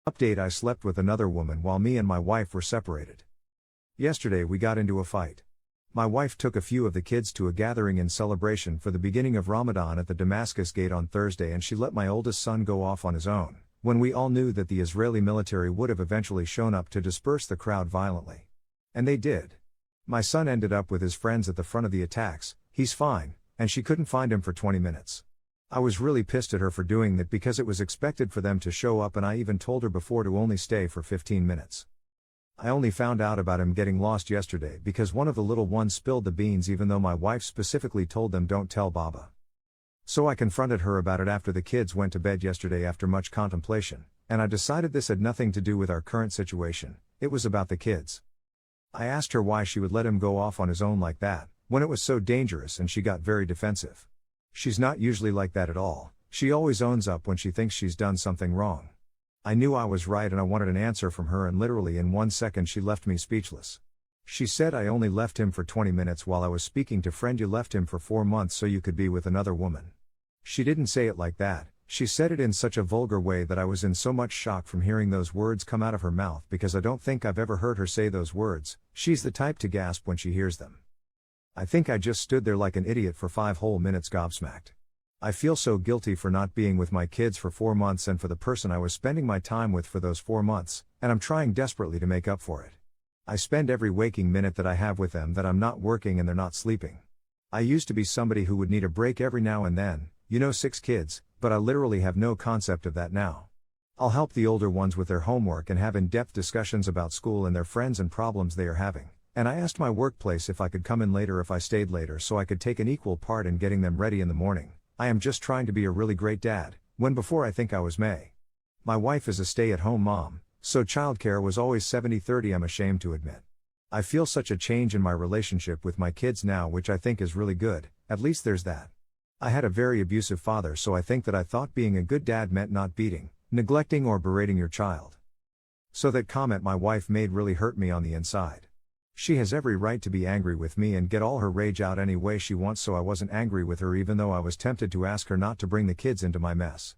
Update: I slept with another woman while me and my wife were separated. Yesterday we got into a fight. My wife took a few of the kids to a gathering in celebration for the beginning of Ramadan at the Damascus Gate on Thursday, and she let my oldest son go off on his own, when we all knew that the Israeli military would have eventually shown up to disperse the crowd violently. And they did. My son ended up with his friends at the front of the attacks. He's fine, and she couldn't find him for 20 minutes. I was really pissed at her for doing that because it was expected for them to show up, and I even told her before to only stay for 15 minutes. I only found out about him getting lost yesterday because one of the little ones spilled the beans, even though my wife specifically told them don't tell Baba. So I confronted her about it after the kids went to bed yesterday after much contemplation, and I decided this had nothing to do with our current situation, it was about the kids. I asked her why she would let him go off on his own like that, when it was so dangerous, and she got very defensive. She's not usually like that at all. She always owns up when she thinks she's done something wrong. I knew I was right and I wanted an answer from her, and literally in 1 second she left me speechless. She said, "I only left him for 20 minutes while I was speaking to friend. You left him for 4 months so you could be with another woman." She didn't say it like that. She said it in such a vulgar way that I was in so much shock from hearing those words come out of her mouth, because I don't think I've ever heard her say those words. She's the type to gasp when she hears them. I think I just stood there like an idiot for 5 whole minutes, gobsmacked. I feel so guilty for not being with my kids for 4 months and for the person I was spending my time with for those 4 months, and I'm trying desperately to make up for it. I spend every waking minute that I have with them that I'm not working and they're not sleeping. I used to be somebody who would need a break every now and then, 6 kids, but I literally have no concept of that now. I'll help the older ones with their homework and have in-depth discussions about school and their friends and problems they are having. And I asked my workplace if I could come in later if I stayed later, so I could take an equal part in getting them ready in the morning. I am just trying to be a really great dad, when before I think I was May. My wife is a stay-at-home mom, so childcare was always 70-30. I'm ashamed to admit. I feel such a change in my relationship with my kids now, which I think is really good. At least there's that. I had a very abusive father, so I think that I thought being a good dad meant not beating, neglecting or berating your child. So that comment my wife made really hurt me on the inside. She has every right to be angry with me and get all her rage out any way she wants, so I wasn't angry with her even though I was tempted to ask her not to bring the kids into my mess.